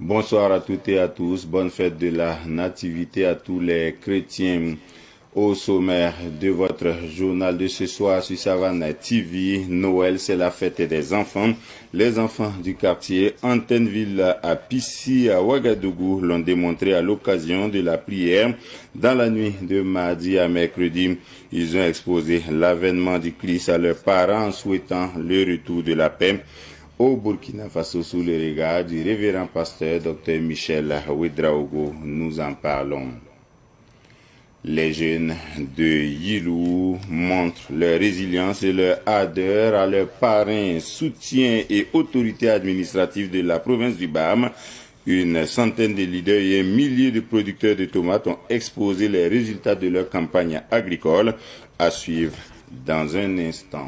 Bonsoir à toutes et à tous. Bonne fête de la Nativité à tous les chrétiens. Au sommaire de votre journal de ce soir sur Savane TV, Noël, c'est la fête des enfants. Les enfants du quartier Antenneville à Pissi, à Ouagadougou, l'ont démontré à l'occasion de la prière. Dans la nuit de mardi à mercredi, ils ont exposé l'avènement du Christ à leurs parents en souhaitant le retour de la paix. Au Burkina Faso, sous le regard du révérend pasteur Dr Michel Ouedraogo, nous en parlons. Les jeunes de Yilou montrent leur résilience et leur ardeur à leurs parrains, soutien et autorités administratives de la province du Baham. Une centaine de leaders et un millier de producteurs de tomates ont exposé les résultats de leur campagne agricole. À suivre dans un instant.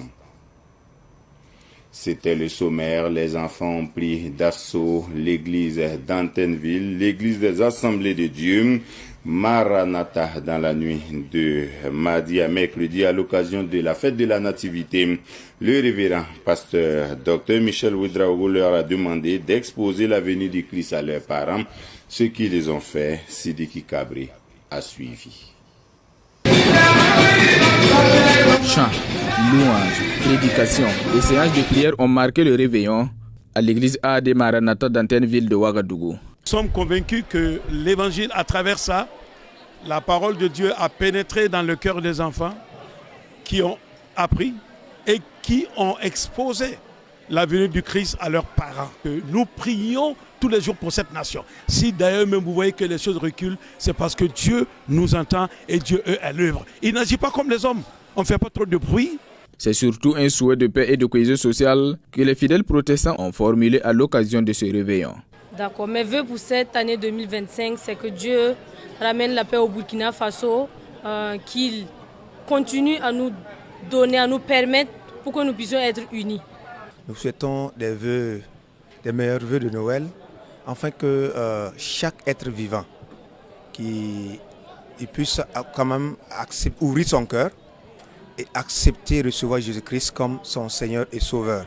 C'était le sommaire. Les enfants ont pris d'assaut l'église d'Antenneville, l'église des Assemblées de Dieu, Maranatha, dans la nuit de mardi à mercredi à l'occasion de la fête de la Nativité. Le révérend pasteur Dr Michel Ouedraogo leur a demandé d'exposer la venue du Christ à leurs parents, ce qu'ils les ont fait. Sidiki Kabri a suivi. Chants, louanges, prédications et séances de prière ont marqué le réveillon à l'église A.D. Maranatha d'Antenneville de Ouagadougou. Nous sommes convaincus que l'évangile, à travers ça, la parole de Dieu a pénétré dans le cœur des enfants qui ont appris et qui ont exposé la venue du Christ à leurs parents. Nous prions tous les jours pour cette nation. Si d'ailleurs même vous voyez que les choses reculent, c'est parce que Dieu nous entend et Dieu est à l'œuvre. Il n'agit pas comme les hommes. On ne fait pas trop de bruit. C'est surtout un souhait de paix et de cohésion sociale que les fidèles protestants ont formulé à l'occasion de ce réveillon. D'accord, mes vœux pour cette année 2025, c'est que Dieu ramène la paix au Burkina Faso, qu'il continue à nous donner, à nous permettre pour que nous puissions être unis. Nous souhaitons des meilleurs vœux de Noël, afin que chaque être vivant il puisse quand même ouvrir son cœur et accepter recevoir Jésus-Christ comme son Seigneur et Sauveur.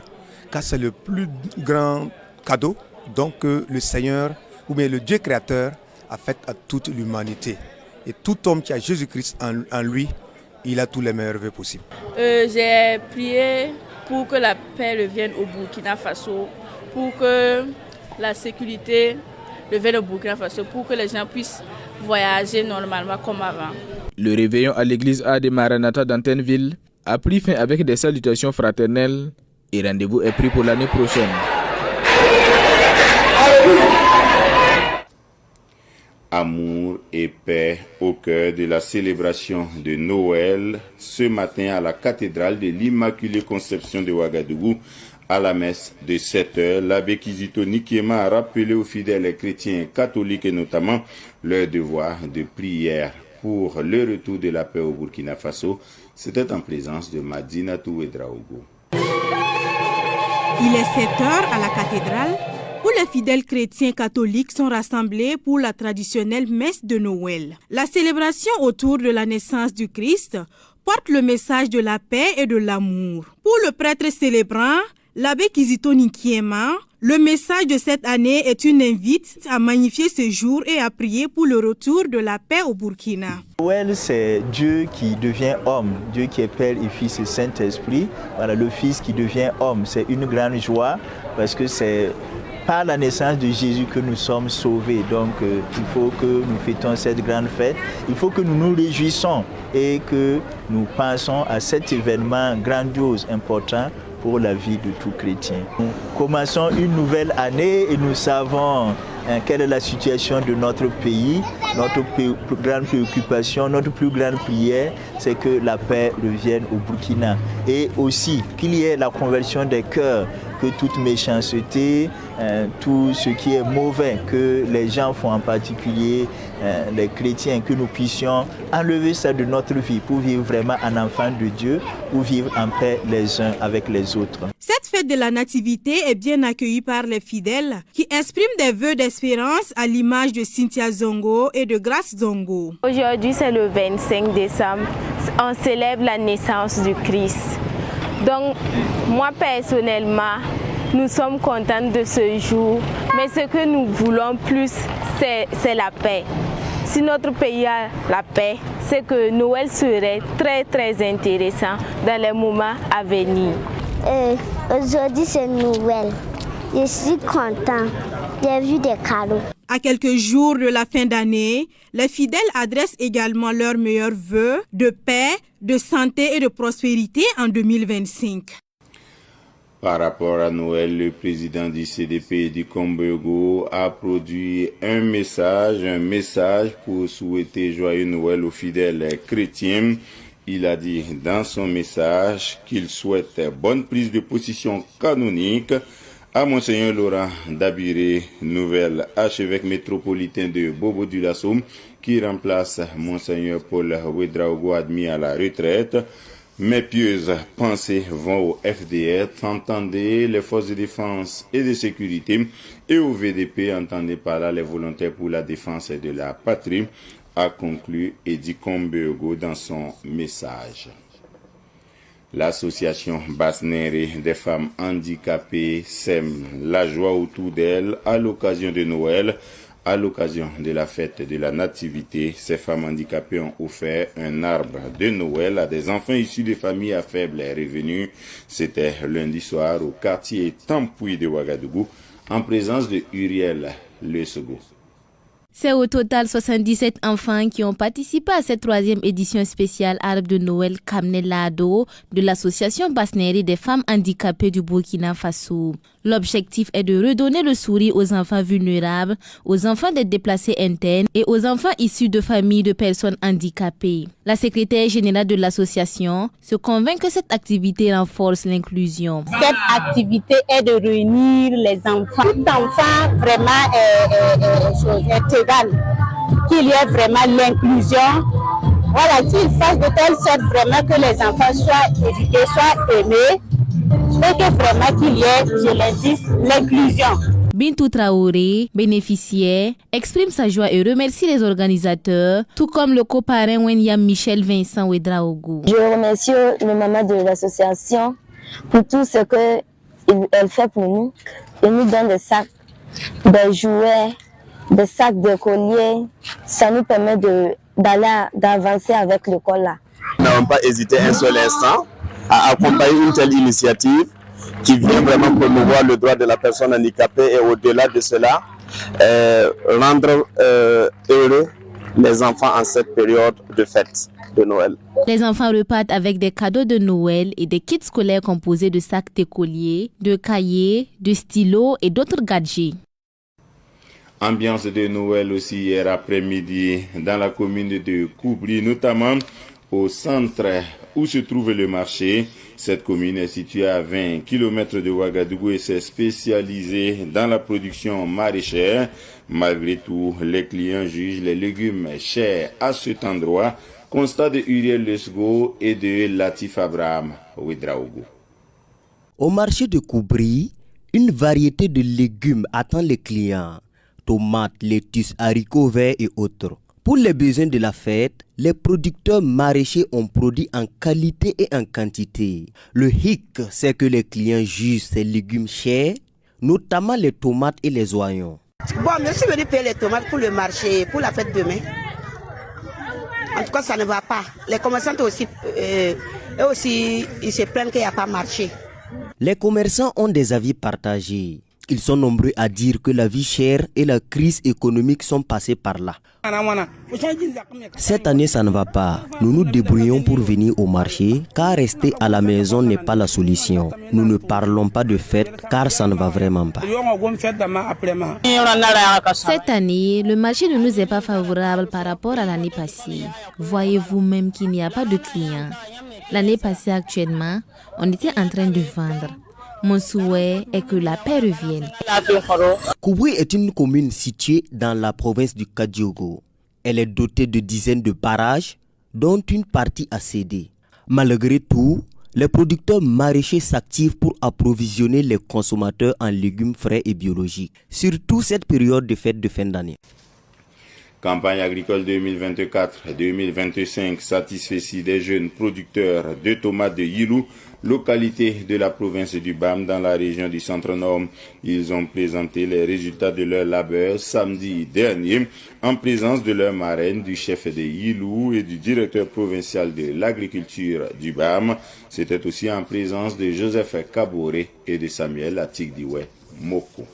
Car c'est le plus grand cadeau donc, que le Seigneur, ou bien le Dieu créateur, a fait à toute l'humanité. Et tout homme qui a Jésus-Christ en lui, il a tous les meilleurs vœux possibles. J'ai prié pour que la paix revienne au Burkina Faso, pour que la sécurité revienne au Burkina Faso, pour que les gens puissent voyager normalement comme avant. Le réveillon à l'église A.D. Maranatha d'Antenneville a pris fin avec des salutations fraternelles et rendez-vous est pris pour l'année prochaine. Amour et paix au cœur de la célébration de Noël ce matin à la cathédrale de l'Immaculée Conception de Ouagadougou. À la messe de 7h, l'abbé Kizito Nikiema a rappelé aux fidèles chrétiens catholiques et notamment leur devoir de prière pour le retour de la paix au Burkina Faso. C'était en présence de Madinatou Ouedraogo. Il est 7h à la cathédrale où les fidèles chrétiens catholiques sont rassemblés pour la traditionnelle messe de Noël. La célébration autour de la naissance du Christ porte le message de la paix et de l'amour. Pour le prêtre célébrant, l'abbé Kizito Nikiema, le message de cette année est une invite à magnifier ce jour et à prier pour le retour de la paix au Burkina. Noël, c'est Dieu qui devient homme, Dieu qui est Père et Fils et Saint-Esprit. Voilà, le Fils qui devient homme, c'est une grande joie parce que c'est par la naissance de Jésus que nous sommes sauvés. Donc il faut que nous fêtons cette grande fête. Il faut que nous nous réjouissons et que nous pensons à cet événement grandiose, important pour la vie de tout chrétien. Nous commençons une nouvelle année et nous savons quelle est la situation de notre pays. Notre plus grande préoccupation, notre plus grande prière, c'est que la paix revienne au Burkina. Et aussi qu'il y ait la conversion des cœurs, que toute méchanceté, tout ce qui est mauvais, que les gens font en particulier, les chrétiens, que nous puissions enlever ça de notre vie pour vivre vraiment en enfant de Dieu, pour vivre en paix les uns avec les autres. Cette fête de la Nativité est bien accueillie par les fidèles qui expriment des vœux d'espérance à l'image de Cynthia Zongo et de Grace Zongo. Aujourd'hui, c'est le 25 décembre. On célèbre la naissance du Christ. Donc, moi personnellement, nous sommes contents de ce jour. Mais ce que nous voulons plus, c'est la paix. Si notre pays a la paix, c'est que Noël serait très intéressant dans les moments à venir. Aujourd'hui c'est Noël. Je suis content. J'ai vu des cadeaux. À quelques jours de la fin d'année, les fidèles adressent également leurs meilleurs vœux de paix, de santé et de prospérité en 2025. Par rapport à Noël, le président du CDP du Combego a produit un message pour souhaiter joyeux Noël aux fidèles chrétiens. Il a dit dans son message qu'il souhaite bonne prise de position canonique à Monseigneur Laurent Dabiré, nouvel archevêque métropolitain de Bobo-Dioulasso, qui remplace Monseigneur Paul Ouedraogo, admis à la retraite. Mes pieuses pensées vont au FDF, entendez les forces de défense et de sécurité, et au VDP, entendez par là les volontaires pour la défense de la patrie, a conclu Edi Combego dans son message. L'association Basnéré des femmes handicapées sème la joie autour d'elle à l'occasion de Noël. À l'occasion de la fête de la Nativité, ces femmes handicapées ont offert un arbre de Noël à des enfants issus de familles à faible revenu. C'était lundi soir au quartier Tampoui de Ouagadougou, en présence de Uriel Lesogo. C'est au total 77 enfants qui ont participé à cette 3e édition spéciale Arbre de Noël Kamnelado de l'association Basnéré des femmes handicapées du Burkina Faso. L'objectif est de redonner le sourire aux enfants vulnérables, aux enfants des déplacés internes et aux enfants issus de familles de personnes handicapées. La secrétaire générale de l'association se convainc que cette activité renforce l'inclusion. Cette activité est de réunir les enfants. Tout enfant vraiment est égal. Qu'il y ait vraiment l'inclusion. Voilà, qu'il fasse de telle sorte vraiment que les enfants soient éduqués, soient aimés. Et que vraiment qu'il y ait, je l'insiste, l'inclusion. Bintou Traoré, bénéficiaire, exprime sa joie et remercie les organisateurs, tout comme le coparrain Wenyam Michel Vincent Ouedraogo. Je remercie le maman de l'association pour tout ce qu'elle fait pour nous. Elle nous donne des sacs, des jouets, des sacs de colliers. Ça nous permet d'avancer avec l'école là. Nous n'avons pas hésité un seul instant à accompagner une telle initiative qui vient vraiment promouvoir le droit de la personne handicapée et au-delà de cela, rendre heureux les enfants en cette période de fête de Noël. Les enfants repartent avec des cadeaux de Noël et des kits scolaires composés de sacs d'écoliers, de cahiers, de stylos et d'autres gadgets. Ambiance de Noël aussi hier après-midi dans la commune de Koubri, notamment au centre où se trouve le marché. Cette commune est située à 20 km de Ouagadougou et s'est spécialisée dans la production maraîchère. Malgré tout, les clients jugent les légumes chers à cet endroit. Constat de Uriel Lesgo et de Latif Abraham Ouedraogo. Au marché de Koubri, une variété de légumes attend les clients. Tomates, lettuces, haricots verts et autres. Pour les besoins de la fête, les producteurs maraîchers ont produit en qualité et en quantité. Le hic, c'est que les clients jugent ces légumes chers, notamment les tomates et les oignons. Bon, je suis venu payer les tomates pour le marché, pour la fête demain. En tout cas, ça ne va pas. Les commerçants aussi, ils se plaignent qu'il n'y a pas marché. Les commerçants ont des avis partagés. Ils sont nombreux à dire que la vie chère et la crise économique sont passées par là. Cette année, ça ne va pas. Nous nous débrouillons pour venir au marché, car rester à la maison n'est pas la solution. Nous ne parlons pas de fête, car ça ne va vraiment pas. Cette année, le marché ne nous est pas favorable par rapport à l'année passée. Voyez-vous même qu'il n'y a pas de clients. L'année passée, actuellement, on était en train de vendre. Mon souhait est que la paix revienne. Koubri est une commune située dans la province du Kadiogo. Elle est dotée de dizaines de barrages, dont une partie a cédé. Malgré tout, les producteurs maraîchers s'activent pour approvisionner les consommateurs en légumes frais et biologiques, surtout cette période de fête de fin d'année. Campagne agricole 2024-2025 satisfait des jeunes producteurs de tomates de Yilou, localité de la province du BAM dans la région du Centre-Nord. Ils ont présenté les résultats de leur labeur samedi dernier en présence de leur marraine, du chef de Yilou et du directeur provincial de l'agriculture du BAM. C'était aussi en présence de Joseph Kaboré et de Samuel Atikdiwe Moko.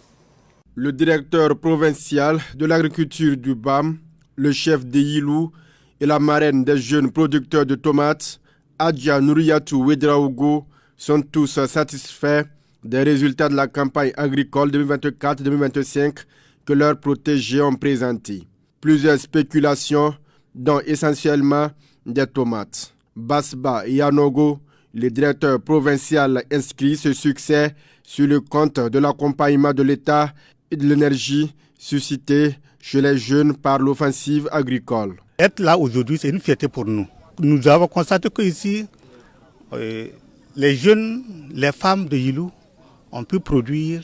Le directeur provincial de l'agriculture du BAM, le chef de Yilou et la marraine des jeunes producteurs de tomates, Adja Nouriatou Wedraogo, sont tous satisfaits des résultats de la campagne agricole 2024-2025 que leurs protégés ont présentés. Plusieurs spéculations, dont essentiellement des tomates. Basba Yanogo, le directeur provincial, inscrit ce succès sur le compte de l'accompagnement de l'État et de l'énergie suscité chez les jeunes par l'offensive agricole. Être là aujourd'hui, c'est une fierté pour nous. Nous avons constaté qu'ici, les jeunes, les femmes de Yilou ont pu produire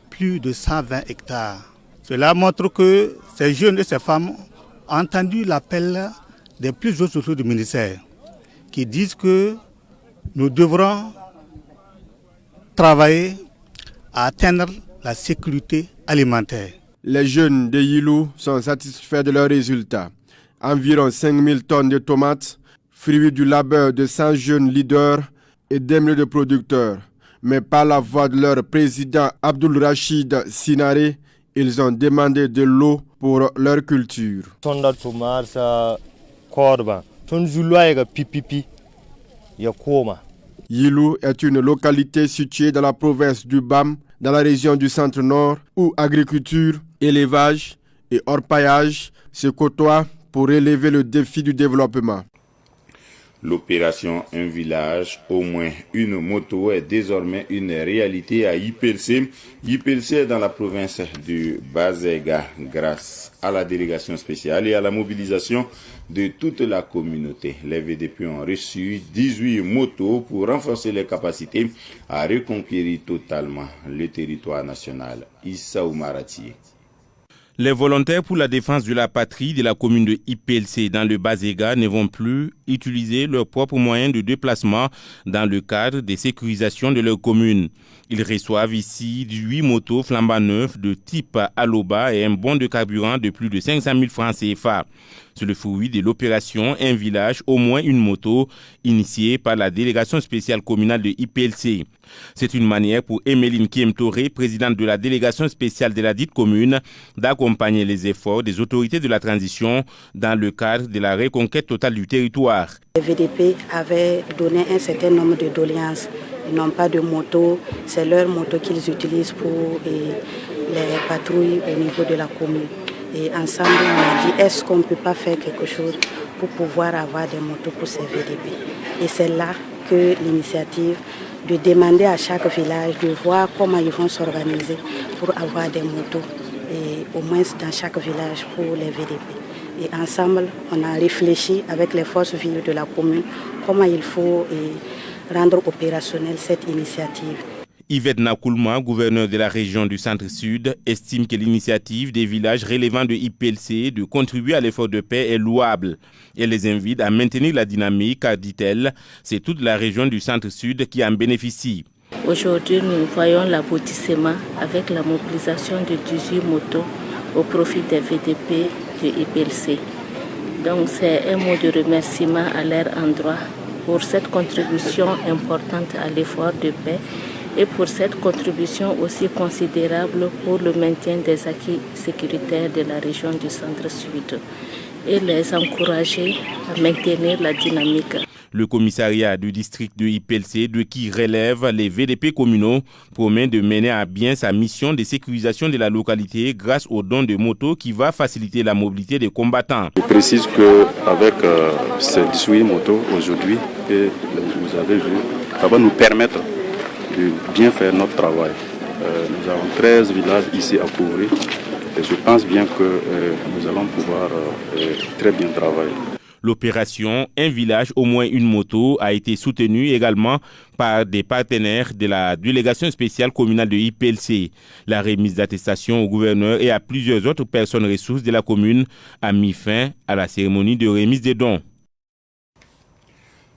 plus de 120 hectares. Cela montre que ces jeunes et ces femmes ont entendu l'appel des plus hauts sociaux du ministère qui disent que nous devrons travailler à atteindre la sécurité alimentaire. Les jeunes de Yilou sont satisfaits de leurs résultats. Environ 5000 tonnes de tomates, fruits du labeur de 100 jeunes leaders et des milliers de producteurs. Mais par la voix de leur président Abdul Rachid Sinare, ils ont demandé de l'eau pour leur culture. Yilou est une localité située dans la province du BAM, dans la région du Centre-Nord, où agriculture, élevage et orpaillage se côtoient pour relever le défi du développement. L'opération Un village, au moins une moto est désormais une réalité à IPLC. IPLC est dans la province du Bazega grâce à la délégation spéciale et à la mobilisation de toute la communauté. Les VDP ont reçu 18 motos pour renforcer les capacités à reconquérir totalement le territoire national. Issa Oumarati. Les volontaires pour la défense de la patrie de la commune de IPLC dans le Bazega ne vont plus utiliser leurs propres moyens de déplacement dans le cadre des sécurisations de leur commune. Ils reçoivent ici 8 motos flambant neufs de type Aloba et un bon de carburant de plus de 500 000 francs CFA. C'est le fruit de l'opération Un village, au moins une moto, initiée par la délégation spéciale communale de IPLC. C'est une manière pour Emeline Kiemtoré, présidente de la délégation spéciale de la dite commune, d'accompagner les efforts des autorités de la transition dans le cadre de la reconquête totale du territoire. Les VDP avaient donné un certain nombre de doléances. Ils n'ont pas de moto, c'est leur moto qu'ils utilisent pour les patrouilles au niveau de la commune. Et ensemble, on a dit, est-ce qu'on ne peut pas faire quelque chose pour pouvoir avoir des motos pour ces VDP? Et c'est là que l'initiative de demander à chaque village de voir comment ils vont s'organiser pour avoir des motos, et au moins dans chaque village pour les VDP. Et ensemble, on a réfléchi avec les forces vives de la commune comment il faut rendre opérationnelle cette initiative. Yvette Nakoulma, gouverneur de la région du Centre-Sud, estime que l'initiative des villages relevant de IPLC de contribuer à l'effort de paix est louable. Elle les invite à maintenir la dynamique car, dit-elle, c'est toute la région du Centre-Sud qui en bénéficie. Aujourd'hui, nous voyons l'aboutissement avec la mobilisation de 18 motos au profit des VDP de IPLC. Donc c'est un mot de remerciement à leur endroit pour cette contribution importante à l'effort de paix et pour cette contribution aussi considérable pour le maintien des acquis sécuritaires de la région du Centre-Sud et les encourager à maintenir la dynamique. Le commissariat du district de IPLC, de qui relève les VDP communaux, promet de mener à bien sa mission de sécurisation de la localité grâce au don de motos qui va faciliter la mobilité des combattants. Je précise qu'avec ces 18 motos aujourd'hui que vous avez vu, ça va nous permettre de bien faire notre travail. Nous avons 13 villages ici à couvrir et je pense bien que nous allons pouvoir très bien travailler. L'opération Un village, au moins une moto a été soutenue également par des partenaires de la délégation spéciale communale de IPLC. La remise d'attestation au gouverneur et à plusieurs autres personnes ressources de la commune a mis fin à la cérémonie de remise des dons.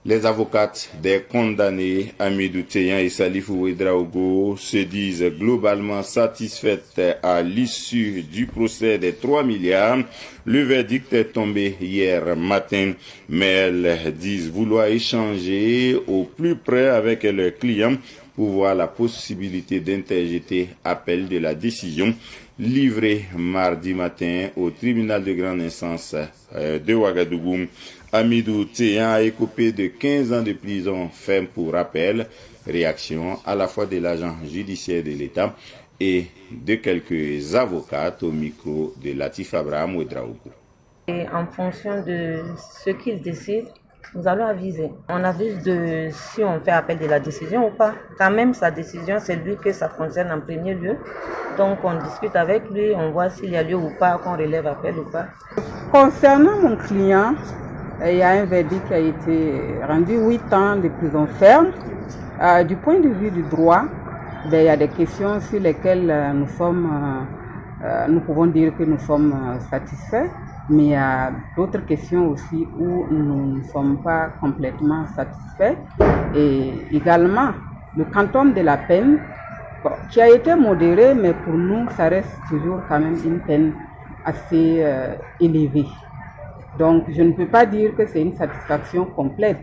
Les avocates des condamnés Amidou Teyan et Salifou Ouedraogo se disent globalement satisfaites à l'issue du procès des 3 milliards. Le verdict est tombé hier matin, mais elles disent vouloir échanger au plus près avec leurs clients pour voir la possibilité d'interjeter appel de la décision livrée mardi matin au tribunal de grande instance de Ouagadougou. Amidou Teyan a écopé de 15 ans de prison ferme pour rappel, réaction à la fois de l'agent judiciaire de l'État et de quelques avocates au micro de Latif Abraham Ouedraogo. En fonction de ce qu'ils décident, nous allons aviser. On avise de si on fait appel de la décision ou pas. Quand même, sa décision, c'est lui que ça concerne en premier lieu. Donc, on discute avec lui, on voit s'il y a lieu ou pas, qu'on relève appel ou pas. Concernant mon client, il y a un verdict qui a été rendu 8 ans de prison ferme. Du point de vue du droit, il y a des questions sur lesquelles nous pouvons dire que nous sommes satisfaits, mais il y a d'autres questions aussi où nous ne sommes pas complètement satisfaits. Et également, le quantum de la peine, qui a été modéré, mais pour nous, ça reste toujours quand même une peine assez élevée. Donc, je ne peux pas dire que c'est une satisfaction complète,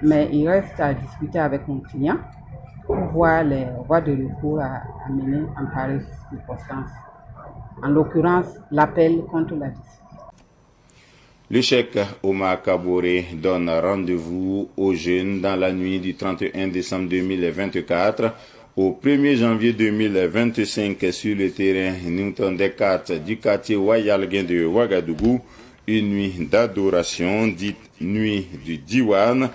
mais il reste à discuter avec mon client pour voir les voies de recours à mener en pareille circonstance. En l'occurrence, l'appel contre la décision. Le cheikh Omar Kaboré donne rendez-vous aux jeunes dans la nuit du 31 décembre 2024 au 1er janvier 2025 sur le terrain Newton Descartes du quartier Wayalguin de Ouagadougou. Une nuit d'adoration, dite nuit du Diwan,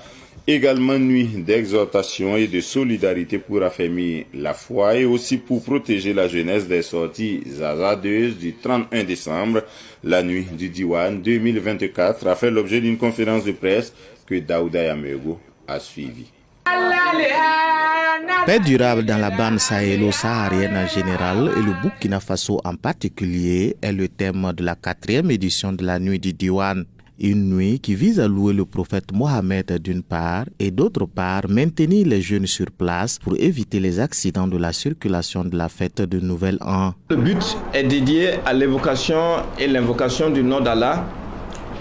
également nuit d'exhortation et de solidarité pour affermir la foi et aussi pour protéger la jeunesse des sorties hasardeuses du 31 décembre. La nuit du Diwan 2024 a fait l'objet d'une conférence de presse que Daouda Yameogo a suivie. Paix durable dans la bande sahélo-saharienne en général et le Burkina Faso en particulier est le thème de la 4e édition de la nuit du Diwan. Une nuit qui vise à louer le prophète Mohammed d'une part et d'autre part maintenir les jeunes sur place pour éviter les accidents de la circulation de la fête de Nouvel An. Le but est dédié à l'évocation et l'invocation du nom d'Allah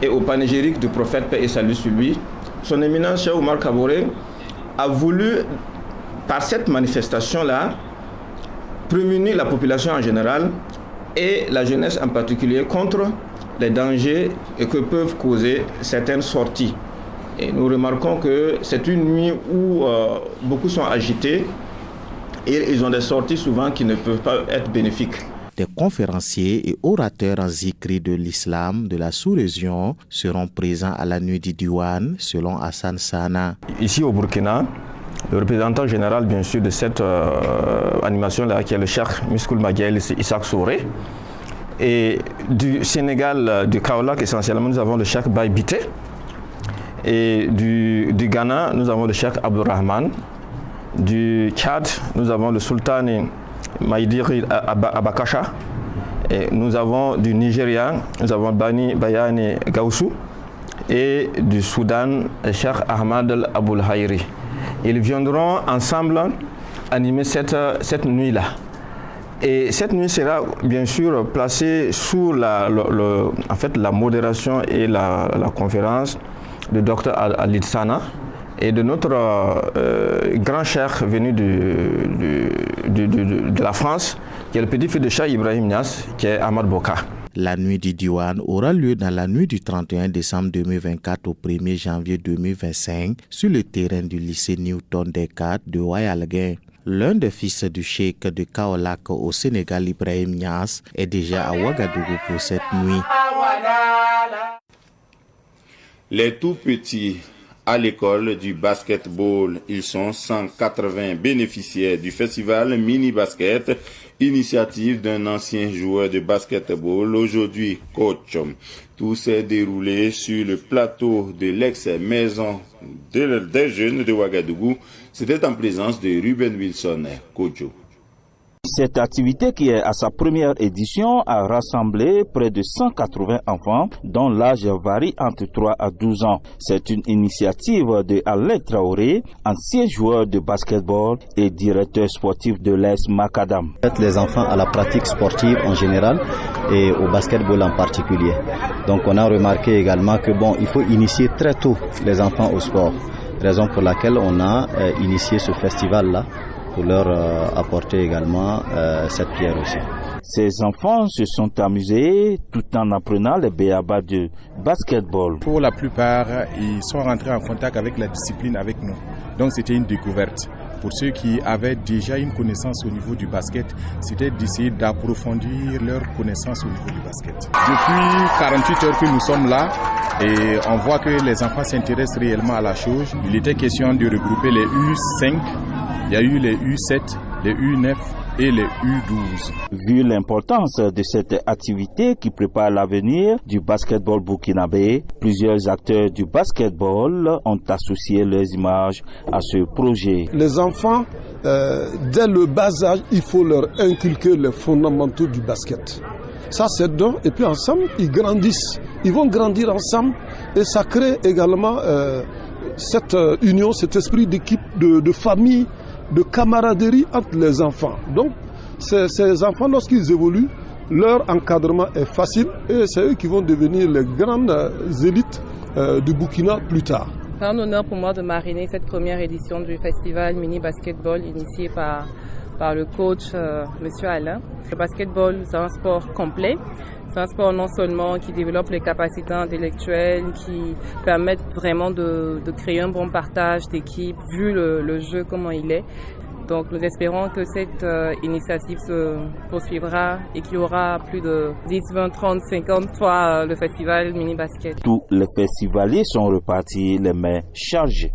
et au panégyrique du prophète paix et salut sur lui. Son éminence Cheikh Omar Kaboré a voulu, par cette manifestation-là, prémunir la population en général et la jeunesse en particulier contre les dangers que peuvent causer certaines sorties. Et nous remarquons que c'est une nuit où beaucoup sont agités et ils ont des sorties souvent qui ne peuvent pas être bénéfiques. Des conférenciers et orateurs en zikri de l'islam de la sous-région seront présents à la nuit du Diwan, selon Hassan Sana. Ici au Burkina, le représentant général bien sûr de cette animation-là, qui est le cheikh Miskoul Maguel Isaac Souré. Et du Sénégal, du Kaolack essentiellement, nous avons le cheikh Baye Bité. Et du Ghana, nous avons le cheikh Abdourahman. Du Tchad, nous avons le sultan Maïdiri Abakasha. Et nous avons du Nigeria, nous avons Bani Bayani Gaussou. Et du Soudan, le cheikh Ahmad Aboul Hayri. Ils viendront ensemble animer cette nuit-là. Et cette nuit sera bien sûr placée sous la modération et la conférence de Dr Alid Sana et de notre grand cheikh venu de la France, qui est le petit-fils de Cheikh Ibrahim Niass, qui est Ahmad Boka. La nuit du Diwan aura lieu dans la nuit du 31 décembre 2024 au 1er janvier 2025 sur le terrain du lycée Newton Descartes de Wayalguin. L'un des fils du cheikh de Kaolack au Sénégal, Ibrahim Niass, est déjà à Ouagadougou pour cette nuit. Les tout petits à l'école du basketball. Ils sont 180 bénéficiaires du festival Mini Basket, initiative d'un ancien joueur de basketball, aujourd'hui coach. Tout s'est déroulé sur le plateau de l'ex-maison des jeunes de Ouagadougou. C'était en présence de Ruben Wilson Kojo. Cette activité, qui est à sa première édition, a rassemblé près de 180 enfants dont l'âge varie entre 3 à 12 ans. C'est une initiative de Alain Traoré, ancien joueur de basketball et directeur sportif de l'ES Macadam. Les enfants à la pratique sportive en général et au basketball en particulier. Donc on a remarqué également que il faut initier très tôt les enfants au sport. Raison pour laquelle on a initié ce festival-là, pour leur apporter également cette pierre aussi. Ces enfants se sont amusés tout en apprenant les b.a.-ba de basketball. Pour la plupart, ils sont rentrés en contact avec la discipline avec nous. Donc c'était une découverte. Pour ceux qui avaient déjà une connaissance au niveau du basket, c'était d'essayer d'approfondir leur connaissance au niveau du basket. Depuis 48 heures que nous sommes là, et on voit que les enfants s'intéressent réellement à la chose. Il était question de regrouper les U5, il y a eu les U7, les U9 et les U12. Vu l'importance de cette activité qui prépare l'avenir du basketball burkinabé, plusieurs acteurs du basketball ont associé leurs images à ce projet. Les enfants, dès le bas âge, il faut leur inculquer les fondamentaux du basket. Ça, c'est donc, et puis ensemble, ils grandissent. Ils vont grandir ensemble et ça crée également cette union, cet esprit d'équipe, de famille, de camaraderie entre les enfants. Donc, ces enfants, lorsqu'ils évoluent, leur encadrement est facile et c'est eux qui vont devenir les grandes élites du Burkina plus tard. C'est un honneur pour moi de marrainer cette première édition du festival Mini Basketball initié par le coach Monsieur Alain. Le basketball, c'est un sport complet. C'est un sport non seulement qui développe les capacités intellectuelles, qui permettent vraiment de créer un bon partage d'équipe, vu le jeu comment il est. Donc nous espérons que cette initiative se poursuivra et qu'il y aura plus de 10, 20, 30, 50 fois le festival Mini Basket. Tous les festivaliers sont repartis les mains chargées.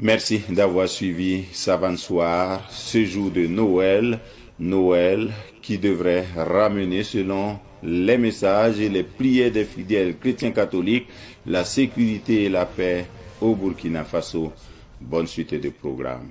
Merci d'avoir suivi Savane Soir, ce jour de Noël qui devrait ramener, selon les messages et les prières des fidèles chrétiens catholiques, la sécurité et la paix au Burkina Faso. Bonne suite de programme.